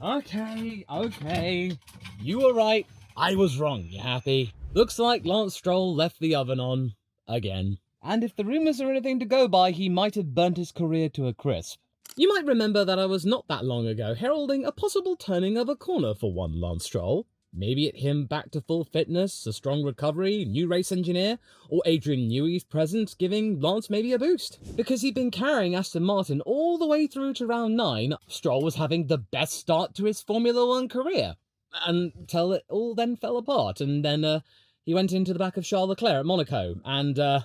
Okay. You were right. I was wrong. You happy? Looks like Lance Stroll left the oven on again. And if the rumours are anything to go by, he might have burnt his career to a crisp. You might remember that I was not that long ago heralding a possible turning of a corner for one Lance Stroll. Maybe it him back to full fitness, a strong recovery, new race engineer, or Adrian Newey's presence giving Lance maybe a boost. Because he'd been carrying Aston Martin all the way through to round 9, Stroll was having the best start to his Formula 1 career. Until it all then fell apart, and then he went into the back of Charles Leclerc at Monaco, and A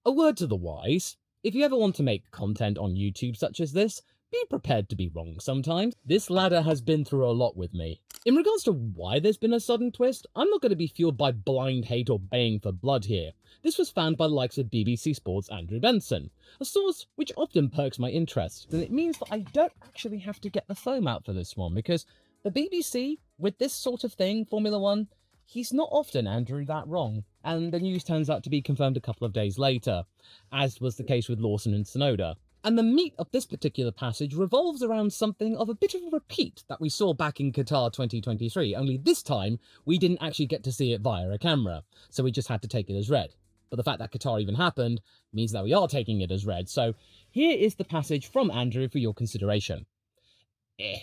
word to the wise, if you ever want to make content on YouTube such as this, be prepared to be wrong sometimes. This ladder has been through a lot with me. In regards to why there's been a sudden twist, I'm not going to be fueled by blind hate or baying for blood here. This was found by the likes of BBC Sports' Andrew Benson, a source which often perks my interest, and it means that I don't actually have to get the foam out for this one, because the BBC, with this sort of thing, Formula 1, he's not often, Andrew, that wrong. And the news turns out to be confirmed a couple of days later, as was the case with Lawson and Tsunoda. And the meat of this particular passage revolves around something of a bit of a repeat that we saw back in Qatar 2023, only this time we didn't actually get to see it via a camera, so we just had to take it as read. But the fact that Qatar even happened means that we are taking it as read, so here is the passage from Andrew for your consideration.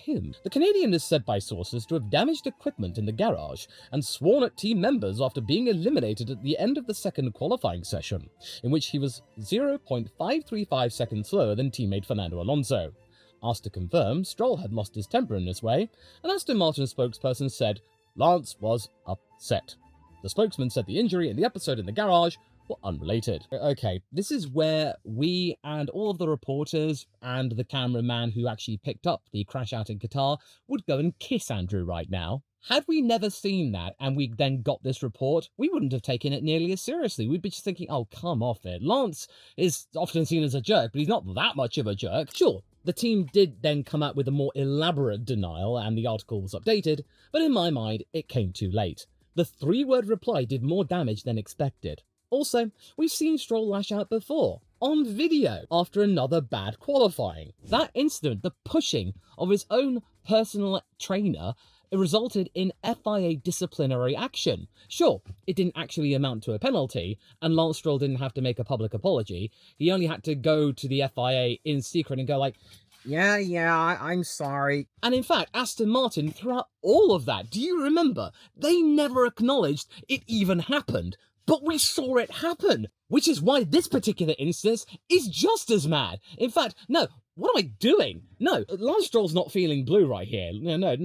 The Canadian is said by sources to have damaged equipment in the garage and sworn at team members after being eliminated at the end of the second qualifying session, in which he was 0.535 seconds slower than teammate Fernando Alonso. Asked to confirm, Stroll had lost his temper in this way, and Aston Martin spokesperson said Lance was upset. The spokesman said the injury and the episode in the garage were unrelated. Okay, this is where we and all of the reporters and the cameraman who actually picked up the crash out in Qatar would go and kiss Andrew right now. Had we never seen that and we then got this report, we wouldn't have taken it nearly as seriously. We'd be just thinking, oh, come off it. Lance is often seen as a jerk, but he's not that much of a jerk. Sure, the team did then come out with a more elaborate denial and the article was updated, but in my mind, it came too late. The 3-word reply did more damage than expected. Also, we've seen Stroll lash out before, on video, after another bad qualifying. That incident, the pushing of his own personal trainer, resulted in FIA disciplinary action. Sure, it didn't actually amount to a penalty, and Lance Stroll didn't have to make a public apology. He only had to go to the FIA in secret and go like, yeah, I'm sorry. And in fact, Aston Martin, throughout all of that, do you remember? They never acknowledged it even happened. But we saw it happen, which is why this particular instance is just as mad. In fact, no, what am I doing? No, Lance Stroll's not feeling blue right here. No,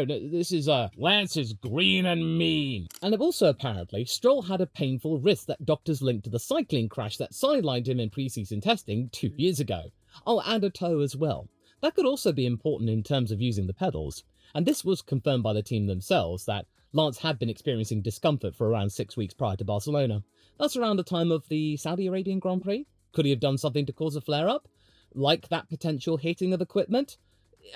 this is, Lance is green and mean. And also, apparently, Stroll had a painful wrist that doctors linked to the cycling crash that sidelined him in pre-season testing 2 years ago. Oh, and a toe as well. That could also be important in terms of using the pedals. And this was confirmed by the team themselves that Lance had been experiencing discomfort for around 6 weeks prior to Barcelona. That's around the time of the Saudi Arabian Grand Prix. Could he have done something to cause a flare-up? Like that potential hitting of equipment?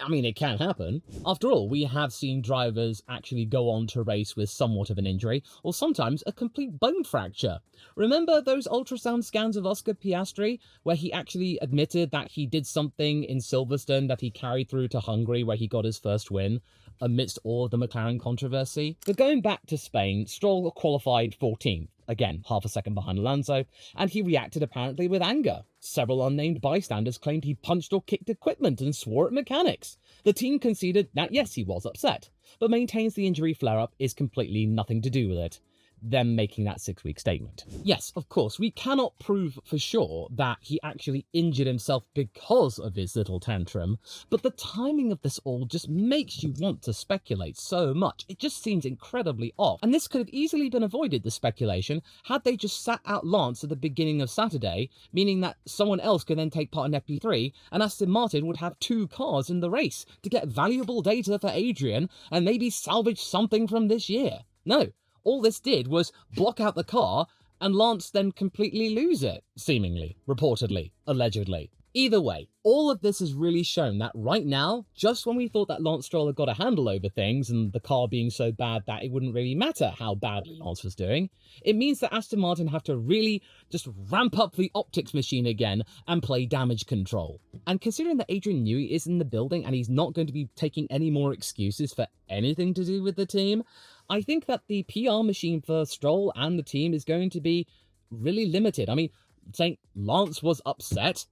I mean, it can happen. After all, we have seen drivers actually go on to race with somewhat of an injury, or sometimes a complete bone fracture. Remember those ultrasound scans of Oscar Piastri, where he actually admitted that he did something in Silverstone that he carried through to Hungary, where he got his first win, amidst all of the McLaren controversy? But going back to Spain, Stroll qualified 14th. Again, half a second behind Alonso, and he reacted apparently with anger. Several unnamed bystanders claimed he punched or kicked equipment and swore at mechanics. The team conceded that yes, he was upset, but maintains the injury flare-up is completely nothing to do with it, them making that 6-week statement. Yes, of course, we cannot prove for sure that he actually injured himself because of his little tantrum, but the timing of this all just makes you want to speculate so much. It just seems incredibly off, and this could have easily been avoided, the speculation, had they just sat out Lance at the beginning of Saturday, meaning that someone else could then take part in FP3, and Aston Martin would have 2 cars in the race to get valuable data for Adrian and maybe salvage something from this year. No. All this did was block out the car, and Lance then completely lose it, seemingly, reportedly, allegedly. Either way, all of this has really shown that right now, just when we thought that Lance Stroll had got a handle over things and the car being so bad that it wouldn't really matter how badly Lance was doing, it means that Aston Martin have to really just ramp up the optics machine again and play damage control. And considering that Adrian Newey is in the building and he's not going to be taking any more excuses for anything to do with the team, I think that the PR machine for Stroll and the team is going to be really limited. I mean, saying Lance was upset,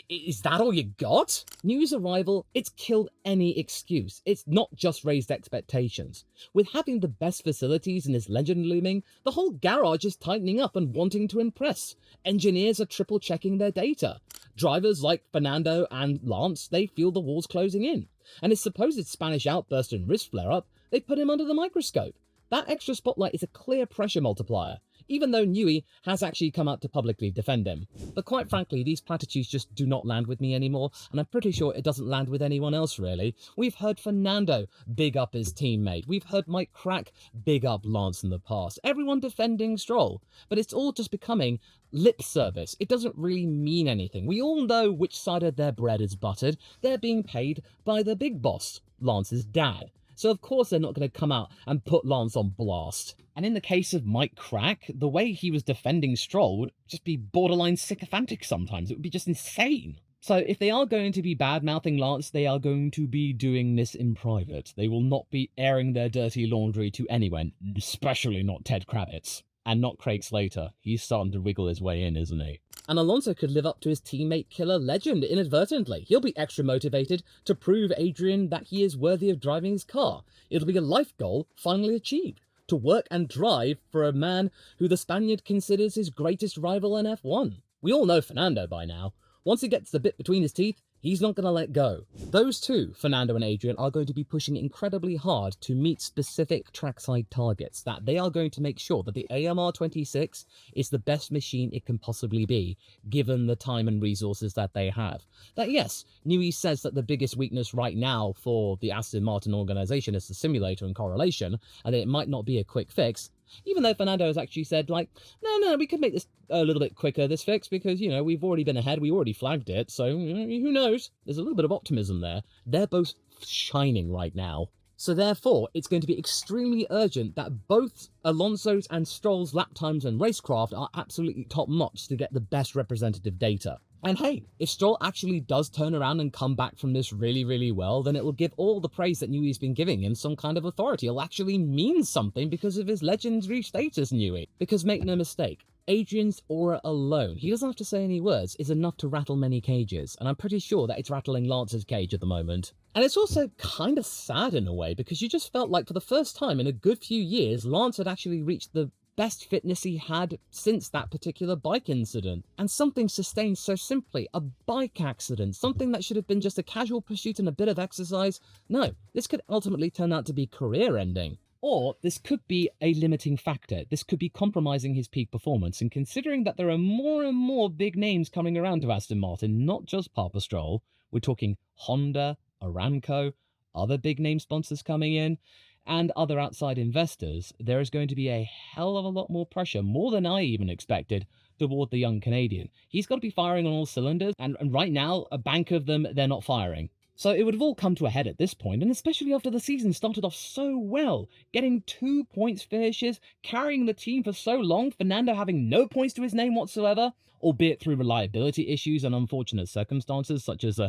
is that all you got? Newey's arrival, it's killed any excuse. It's not just raised expectations. With having the best facilities and his legend looming, the whole garage is tightening up and wanting to impress. Engineers are triple checking their data. Drivers like Fernando and Lance, they feel the walls closing in. And his supposed Spanish outburst and wrist flare-up, they put him under the microscope. That extra spotlight is a clear pressure multiplier, even though Newey has actually come out to publicly defend him. But quite frankly, these platitudes just do not land with me anymore, and I'm pretty sure it doesn't land with anyone else really. We've heard Fernando big up his teammate. We've heard Mike Crack big up Lance in the past. Everyone defending Stroll. But it's all just becoming lip service. It doesn't really mean anything. We all know which side of their bread is buttered. They're being paid by the big boss, Lance's dad. So of course they're not going to come out and put Lance on blast. And in the case of Mike Crack, the way he was defending Stroll would just be borderline sycophantic sometimes. It would be just insane. So if they are going to be bad-mouthing Lance, they are going to be doing this in private. They will not be airing their dirty laundry to anyone, especially not Ted Kravitz. And not Craig Slater. He's starting to wiggle his way in, isn't he? And Alonso could live up to his teammate killer legend inadvertently. He'll be extra motivated to prove Adrian that he is worthy of driving his car. It'll be a life goal finally achieved. To work and drive for a man who the Spaniard considers his greatest rival in F1. We all know Fernando by now. Once he gets the bit between his teeth, he's not going to let go. Those two, Fernando and Adrian, are going to be pushing incredibly hard to meet specific trackside targets, that they are going to make sure that the AMR26 is the best machine it can possibly be, given the time and resources that they have. That yes, Newey says that the biggest weakness right now for the Aston Martin organisation is the simulator and correlation, and that it might not be a quick fix. Even though Fernando has actually said, like, no, we could make this a little bit quicker, this fix, because, you know, we've already been ahead, we already flagged it, so who knows? There's a little bit of optimism there. They're both shining right now. So therefore, it's going to be extremely urgent that both Alonso's and Stroll's lap times and racecraft are absolutely top-notch to get the best representative data. And hey, if Stroll actually does turn around and come back from this really, really well, then it will give all the praise that Newey's been giving him some kind of authority. It'll actually mean something because of his legendary status, Newey. Because make no mistake, Adrian's aura alone, he doesn't have to say any words, is enough to rattle many cages. And I'm pretty sure that it's rattling Lance's cage at the moment. And it's also kind of sad in a way, because you just felt like for the first time in a good few years, Lance had actually reached the best fitness he had since that particular bike incident. And something sustained so simply, a bike accident, something that should have been just a casual pursuit and a bit of exercise. No, this could ultimately turn out to be career-ending. Or this could be a limiting factor. This could be compromising his peak performance. And considering that there are more and more big names coming around to Aston Martin, not just Papa Stroll, we're talking Honda, Aramco, other big name sponsors coming in, and other outside investors, there is going to be a hell of a lot more pressure, more than I even expected, toward the young Canadian. He's got to be firing on all cylinders, and right now, a bank of them, they're not firing. So it would have all come to a head at this point, and especially after the season started off so well, getting 2 points finishes, carrying the team for so long, Fernando having no points to his name whatsoever, albeit through reliability issues and unfortunate circumstances, such as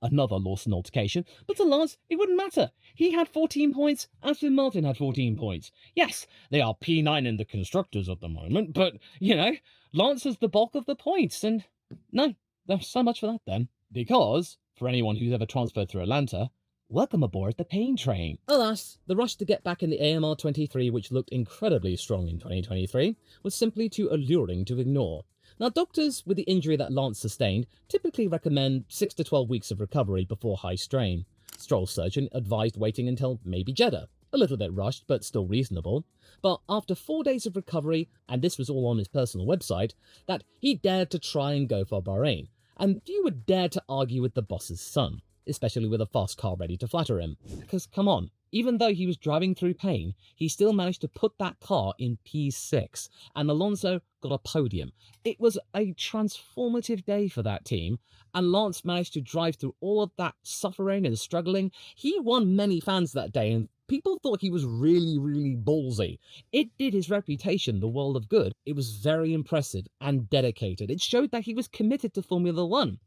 another Lawson altercation. But to Lance, it wouldn't matter. He had 14 points, Aston Martin had 14 points. Yes, they are P9 in the constructors at the moment, but, you know, Lance has the bulk of the points, and no, there's so much for that then. Because, for anyone who's ever transferred through Atlanta, welcome aboard the pain train. Alas, the rush to get back in the AMR23, which looked incredibly strong in 2023, was simply too alluring to ignore. Now, doctors with the injury that Lance sustained typically recommend 6 to 12 weeks of recovery before high strain. Stroll's surgeon advised waiting until maybe Jeddah. A little bit rushed, but still reasonable. But after 4 days of recovery, and this was all on his personal website, that he dared to try and go for Bahrain. And few would dare to argue with the boss's son. especially with a fast car ready to flatter him. Because come on, even though he was driving through pain, he still managed to put that car in P6, and Alonso got a podium. It was a transformative day for that team, and Lance managed to drive through all of that suffering and struggling. He won many fans that day, and people thought he was really ballsy. It did his reputation the world of good. It was very impressive and dedicated. It showed that he was committed to Formula One.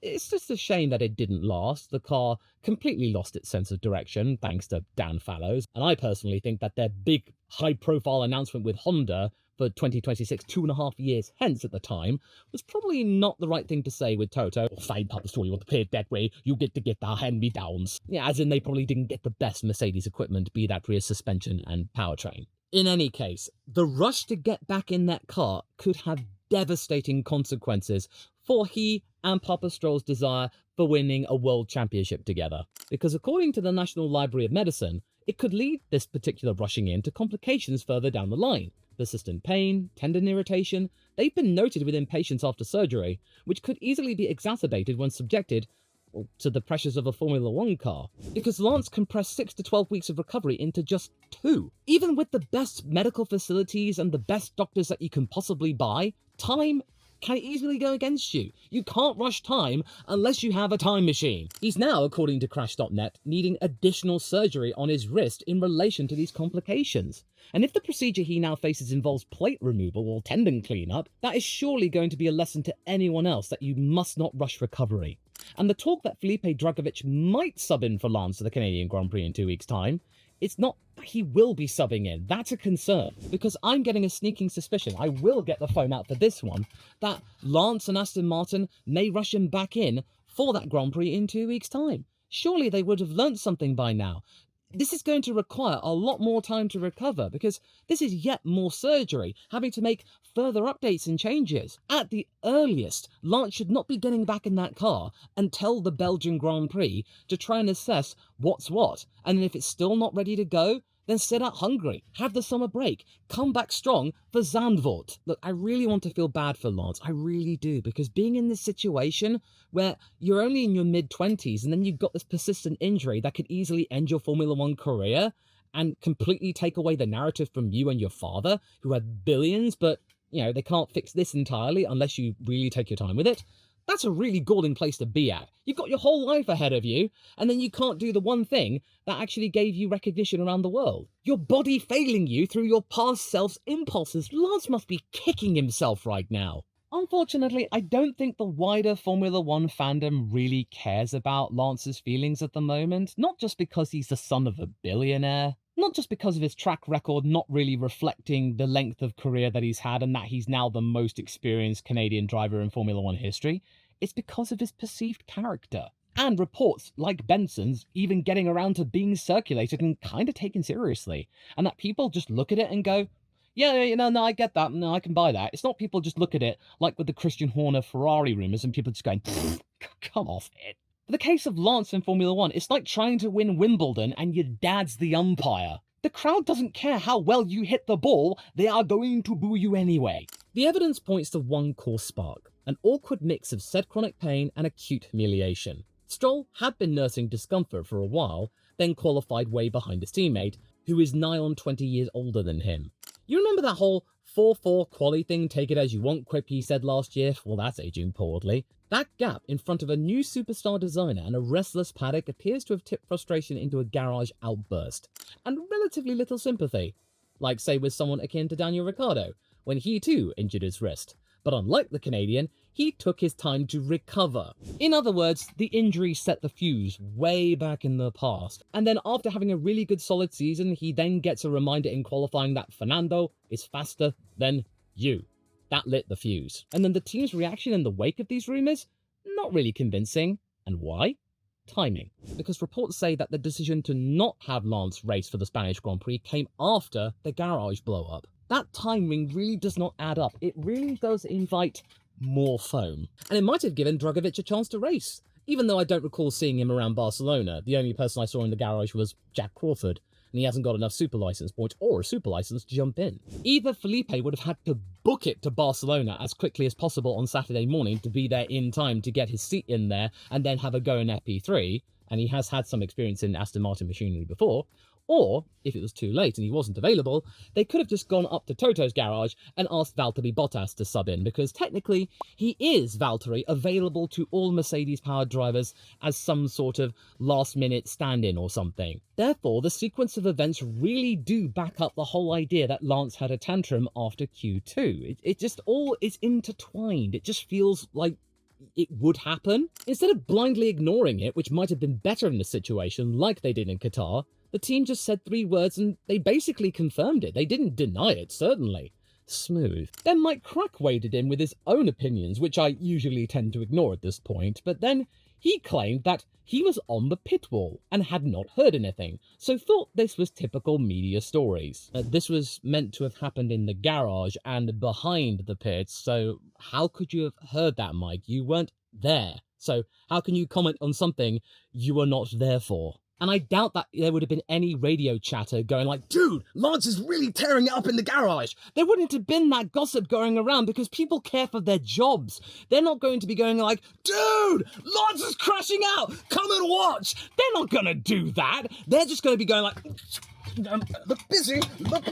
It's just a shame that it didn't last. The car completely lost its sense of direction thanks to Dan Fallows, and I personally think that their big high-profile announcement with Honda for 2026, 2.5 years hence at the time, was probably not the right thing to say with Toto. Oh, fine, Papa Stroll, you want to play it that way, you get to get the hand-me-downs. Yeah, as in they probably didn't get the best Mercedes equipment, be that rear suspension and powertrain. In any case, the rush to get back in that car could have devastating consequences for he and Papa Stroll's desire for winning a world championship together. Because according to the National Library of Medicine, it could lead this particular rushing in to complications further down the line. Persistent pain, tendon irritation, they've been noted within patients after surgery, which could easily be exacerbated when subjected to the pressures of a Formula One car, because Lance compressed 6 to 12 weeks of recovery into just 2. Even with the best medical facilities and the best doctors that you can possibly buy, time can easily go against you. You can't rush time unless you have a time machine. He's now, according to Crash.net, needing additional surgery on his wrist in relation to these complications. And if the procedure he now faces involves plate removal or tendon cleanup, that is surely going to be a lesson to anyone else that you must not rush recovery. And the talk that Felipe Drugovich might sub in for Lance at the Canadian Grand Prix in 2 weeks' time, it's not that he will be subbing in. That's a concern, because I'm getting a sneaking suspicion, I will get the phone out for this one, that Lance and Aston Martin may rush him back in for that Grand Prix in 2 weeks' time. Surely they would have learnt something by now. This is going to require a lot more time to recover, because this is yet more surgery, having to make further updates and changes. At the earliest, Lance should not be getting back in that car until the Belgian Grand Prix to try and assess what's what, and if it's still not ready to go, then sit out Hungary, have the summer break, come back strong for Zandvoort. Look, I really want to feel bad for Lance, I really do, because being in this situation where you're only in your mid-20s and then you've got this persistent injury that could easily end your Formula One career and completely take away the narrative from you and your father, who had billions, but, you know, they can't fix this entirely unless you really take your time with it. That's a really galling place to be at. You've got your whole life ahead of you, and then you can't do the one thing that actually gave you recognition around the world. Your body failing you through your past self's impulses. Lance must be kicking himself right now. Unfortunately, I don't think the wider Formula One fandom really cares about Lance's feelings at the moment, not just because he's the son of a billionaire, not just because of his track record not really reflecting the length of career that he's had and that he's now the most experienced Canadian driver in Formula One history. It's because of his perceived character. And reports like Benson's even getting around to being circulated and kind of taken seriously. And that people just look at it and go, yeah, no, I get that. No, I can buy that. It's not people just look at it like with the Christian Horner Ferrari rumours and people just going, come off it. For the case of Lance in Formula One, it's like trying to win Wimbledon and your dad's the umpire. The crowd doesn't care how well you hit the ball, they are going to boo you anyway. The evidence points to one core spark, an awkward mix of said chronic pain and acute humiliation. Stroll had been nursing discomfort for a while, then qualified way behind his teammate, who is nigh on 20 years older than him. You remember that whole 4-4 quali thing, take it as you want quip he said last year? Well, that's aging poorly. That gap in front of a new superstar designer and a restless paddock appears to have tipped frustration into a garage outburst, and relatively little sympathy. Like, say, with someone akin to Daniel Ricciardo, when he too injured his wrist. But unlike the Canadian, he took his time to recover. In other words, the injury set the fuse way back in the past. And then after having a really good solid season, he then gets a reminder in qualifying that Fernando is faster than you. That lit the fuse. And then the team's reaction in the wake of these rumours? Not really convincing. And why? Timing. Because reports say that the decision to not have Lance race for the Spanish Grand Prix came after the garage blow-up. That timing really does not add up. It really does invite more foam. And it might have given Drugovich a chance to race. Even though I don't recall seeing him around Barcelona, the only person I saw in the garage was Jack Crawford. and he hasn't got enough super license points or a super license to jump in. Either Felipe would have had to book it to Barcelona as quickly as possible on Saturday morning to be there in time to get his seat in there and then have a go in FP3, and he has had some experience in Aston Martin machinery before, or, if it was too late and he wasn't available, they could have just gone up to Toto's garage and asked Valtteri Bottas to sub in, because technically he is, Valtteri, available to all Mercedes-powered drivers as some sort of last-minute stand-in or something. Therefore, the sequence of events really do back up the whole idea that Lance had a tantrum after Q2. It just all is intertwined. It just feels like it would happen. Instead of blindly ignoring it, which might have been better in the situation, like they did in Qatar, the team just said 3 words and they basically confirmed it. They didn't deny it, certainly. Smooth. Then Mike Crack waded in with his own opinions, which I usually tend to ignore at this point, but then he claimed that he was on the pit wall and had not heard anything, so thought this was typical media stories. This was meant to have happened in the garage and behind the pits, so how could you have heard that, Mike? You weren't there. So how can you comment on something you were not there for? And I doubt that there would have been any radio chatter going like, dude, Lance is really tearing it up in the garage. There wouldn't have been that gossip going around because people care for their jobs. They're not going to be going like, dude, Lance is crashing out. Come and watch. They're not going to do that. They're just going to be going like, look busy, don't look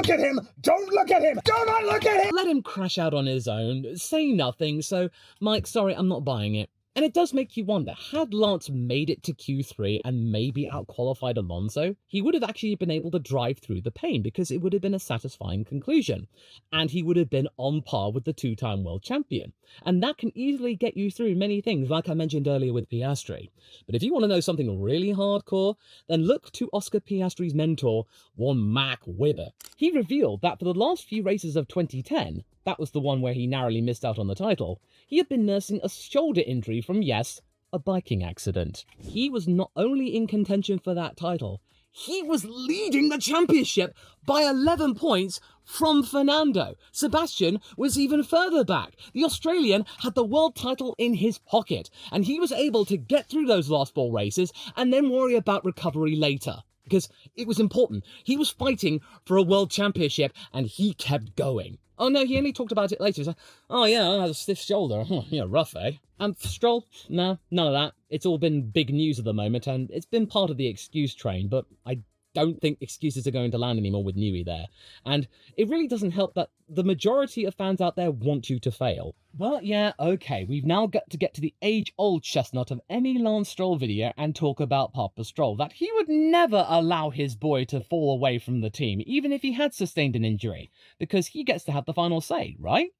at him, don't look at him, do not look at him. Let him crash out on his own, say nothing. So, Mike, sorry, I'm not buying it. And it does make you wonder, had Lance made it to Q3 and maybe outqualified Alonso, he would have actually been able to drive through the pain because it would have been a satisfying conclusion. And he would have been on par with the 2-time world champion. And that can easily get you through many things, like I mentioned earlier with Piastri. But if you want to know something really hardcore, then look to Oscar Piastri's mentor, one Mac Webber. He revealed that for the last few races of 2010, that was the one where he narrowly missed out on the title, he had been nursing a shoulder injury from, yes, a biking accident. He was not only in contention for that title, he was leading the championship by 11 points from Fernando. Sebastian was even further back. The Australian had the world title in his pocket, and he was able to get through those last 4 races and then worry about recovery later. Because it was important. He was fighting for a world championship, and he kept going. Oh no, he only talked about it later. He was like, oh yeah, I had a stiff shoulder. Yeah, rough, eh? And Stroll? No, none of that. It's all been big news at the moment, and it's been part of the excuse train, but I don't think excuses are going to land anymore with Newey there. And it really doesn't help that the majority of fans out there want you to fail. Well, yeah, okay, we've now got to get to the age-old chestnut of any Lance Stroll video and talk about Papa Stroll, that he would never allow his boy to fall away from the team, even if he had sustained an injury, because he gets to have the final say, right?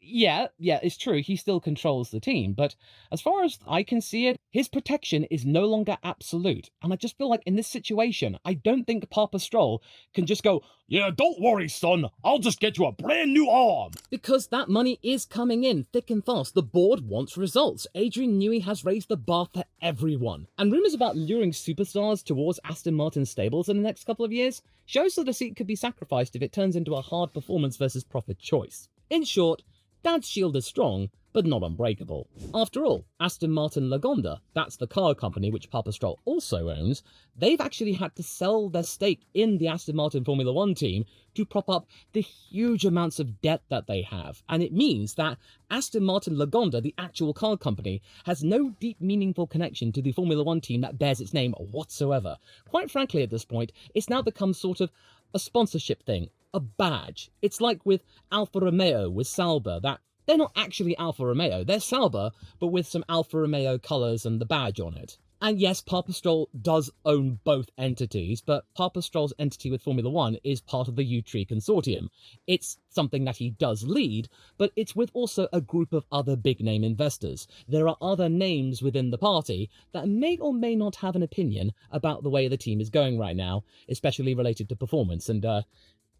Yeah, it's true, he still controls the team, but as far as I can see it, his protection is no longer absolute, and I just feel like in this situation, I don't think Papa Stroll can just go, yeah, don't worry, son, I'll just get you a brand new arm. Because that money is coming in thick and fast. The board wants results. Adrian Newey has raised the bar for everyone. And rumours about luring superstars towards Aston Martin stables in the next couple of years shows that a seat could be sacrificed if it turns into a hard performance versus profit choice. In short, Dad's shield is strong, but not unbreakable. After all, Aston Martin Lagonda, that's the car company which Papa Stroll also owns, they've actually had to sell their stake in the Aston Martin Formula 1 team to prop up the huge amounts of debt that they have. And it means that Aston Martin Lagonda, the actual car company, has no deep, meaningful connection to the Formula 1 team that bears its name whatsoever. Quite frankly, at this point, it's now become sort of a sponsorship thing. A badge. It's like with Alfa Romeo with Sauber, that they're not actually Alfa Romeo, they're Sauber, but with some Alfa Romeo colours and the badge on it. And yes, Papa Stroll does own both entities, but Papa Stroll's entity with Formula 1 is part of the U-Tree consortium. It's something that he does lead, but it's with also a group of other big-name investors. There are other names within the party that may or may not have an opinion about the way the team is going right now, especially related to performance, and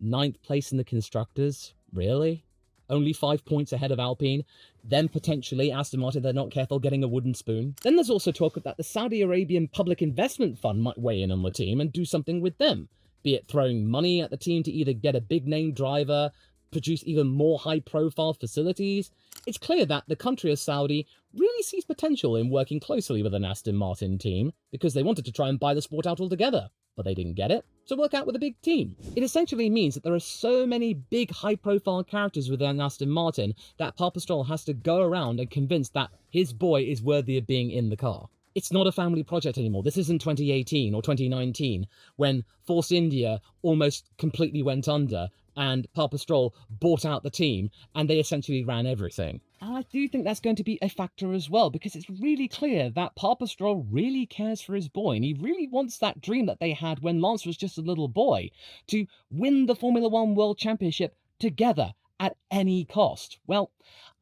9th place in the Constructors? Really? Only 5 points ahead of Alpine? Then potentially Aston Martin, they're not careful, getting a wooden spoon. Then there's also talk that the Saudi Arabian Public Investment Fund might weigh in on the team and do something with them. Be it throwing money at the team to either get a big name driver, produce even more high-profile facilities. It's clear that the country of Saudi really sees potential in working closely with an Aston Martin team because they wanted to try and buy the sport out altogether, but they didn't get it, so work out with a big team. It essentially means that there are so many big high-profile characters within Aston Martin that Papa Stroll has to go around and convince that his boy is worthy of being in the car. It's not a family project anymore. This isn't 2018 or 2019 when Force India almost completely went under and Papa Stroll bought out the team and they essentially ran everything. And I do think that's going to be a factor as well, because it's really clear that Papa Stroll really cares for his boy and he really wants that dream that they had when Lance was just a little boy, to win the Formula One World Championship together at any cost. Well,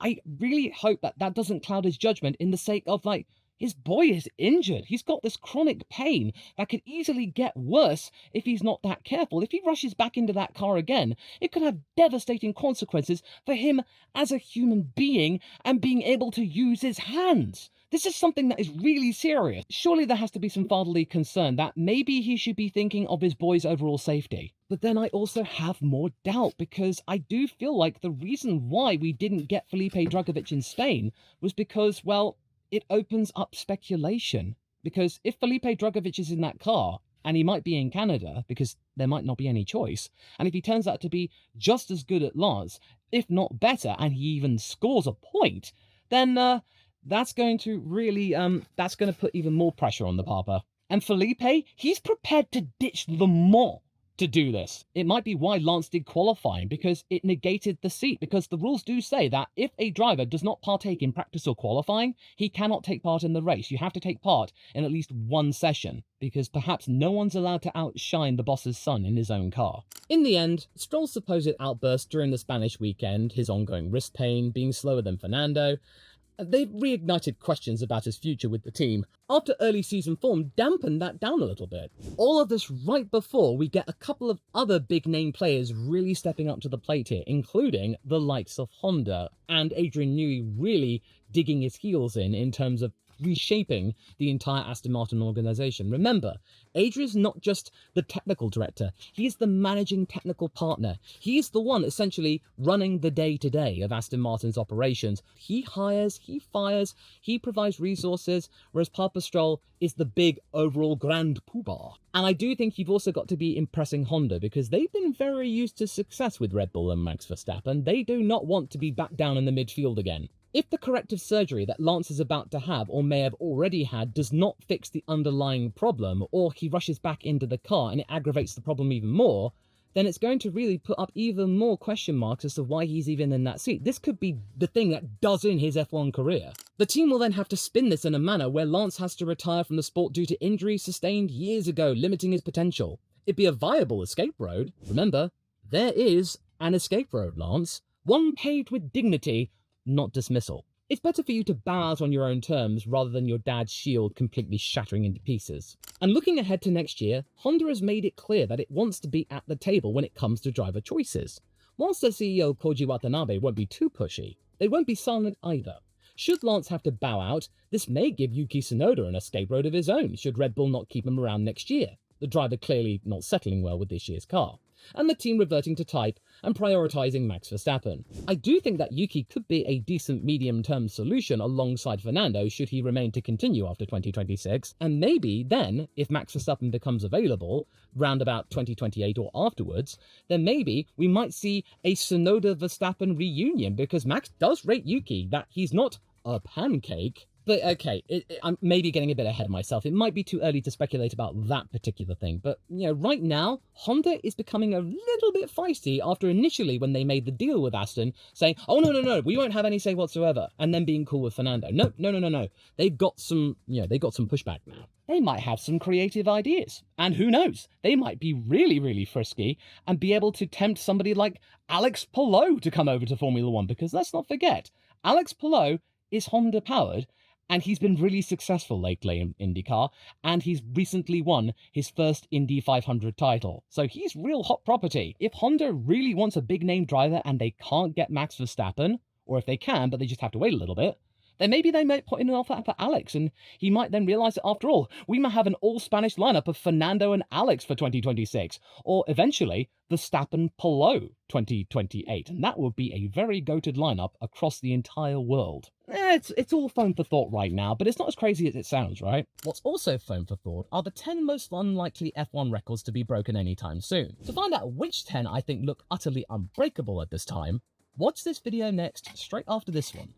I really hope that that doesn't cloud his judgment in the sake of, like, his boy is injured. He's got this chronic pain that could easily get worse if he's not that careful. If he rushes back into that car again, it could have devastating consequences for him as a human being and being able to use his hands. This is something that is really serious. Surely there has to be some fatherly concern that maybe he should be thinking of his boy's overall safety. But then I also have more doubt, because I do feel like the reason why we didn't get Felipe Drugovich in Spain was because, well, it opens up speculation. Because if Felipe Drugovich is in that car, and he might be in Canada, because there might not be any choice, and if he turns out to be just as good at Lance, if not better, and he even scores a point, then that's going to really, that's going to put even more pressure on the Papa. And Felipe, he's prepared to ditch Le Mans to do this. It might be why Lance did qualifying, because it negated the seat, because the rules do say that if a driver does not partake in practice or qualifying, he cannot take part in the race. You have to take part in at least one session, because perhaps no one's allowed to outshine the boss's son in his own car. In the end, Stroll's supposed outburst during the Spanish weekend, his ongoing wrist pain, being slower than Fernando, they've reignited questions about his future with the team after early season form dampened that down a little bit. All of this right before we get a couple of other big name players really stepping up to the plate here, including the likes of Honda and Adrian Newey really digging his heels in terms of reshaping the entire Aston Martin organisation. Remember, Adrian's not just the technical director, he is the managing technical partner. He is the one essentially running the day-to-day of Aston Martin's operations. He hires, he fires, he provides resources, whereas Papa Stroll is the big overall grand poobah. And I do think you've also got to be impressing Honda, because they've been very used to success with Red Bull and Max Verstappen. They do not want to be back down in the midfield again. If the corrective surgery that Lance is about to have, or may have already had, does not fix the underlying problem, or he rushes back into the car and it aggravates the problem even more, then it's going to really put up even more question marks as to why he's even in that seat. This could be the thing that does in his F1 career. The team will then have to spin this in a manner where Lance has to retire from the sport due to injuries sustained years ago, limiting his potential. It'd be a viable escape road. Remember, there is an escape road, Lance. One paved with dignity, not dismissal. It's better for you to bow out on your own terms rather than your dad's shield completely shattering into pieces. And looking ahead to next year, Honda has made it clear that it wants to be at the table when it comes to driver choices. Whilst their CEO Koji Watanabe won't be too pushy, they won't be silent either. Should Lance have to bow out, this may give Yuki Tsunoda an escape road of his own should Red Bull not keep him around next year, the driver clearly not settling well with this year's car, and the team reverting to type and prioritising Max Verstappen. I do think that Yuki could be a decent medium-term solution alongside Fernando should he remain to continue after 2026, and maybe then, if Max Verstappen becomes available, round about 2028 or afterwards, then maybe we might see a Tsunoda-Verstappen reunion, because Max does rate Yuki that he's not a pancake. But okay, I'm maybe getting a bit ahead of myself. It might be too early to speculate about that particular thing. But, you know, right now, Honda is becoming a little bit feisty after initially when they made the deal with Aston, saying, oh, no, we won't have any say whatsoever, and then being cool with Fernando. No. They've got some, they got some pushback now. They might have some creative ideas. And who knows? They might be really, really frisky and be able to tempt somebody like Alex Palou to come over to Formula One, because let's not forget, Alex Palou is Honda powered, and he's been really successful lately in IndyCar, and he's recently won his first Indy 500 title. So he's real hot property. If Honda really wants a big-name driver and they can't get Max Verstappen, or if they can, but they just have to wait a little bit, Then maybe they might put in an offer for Alex, and he might then realise that after all, we might have an all-Spanish lineup of Fernando and Alex for 2026, or eventually Verstappen-Palou 2028, and that would be a very goated lineup across the entire world. It's all foam for thought right now, but it's not as crazy as it sounds, right? What's also foam for thought are the 10 most unlikely F1 records to be broken anytime soon. To find out which 10 I think look utterly unbreakable at this time, watch this video next, straight after this one.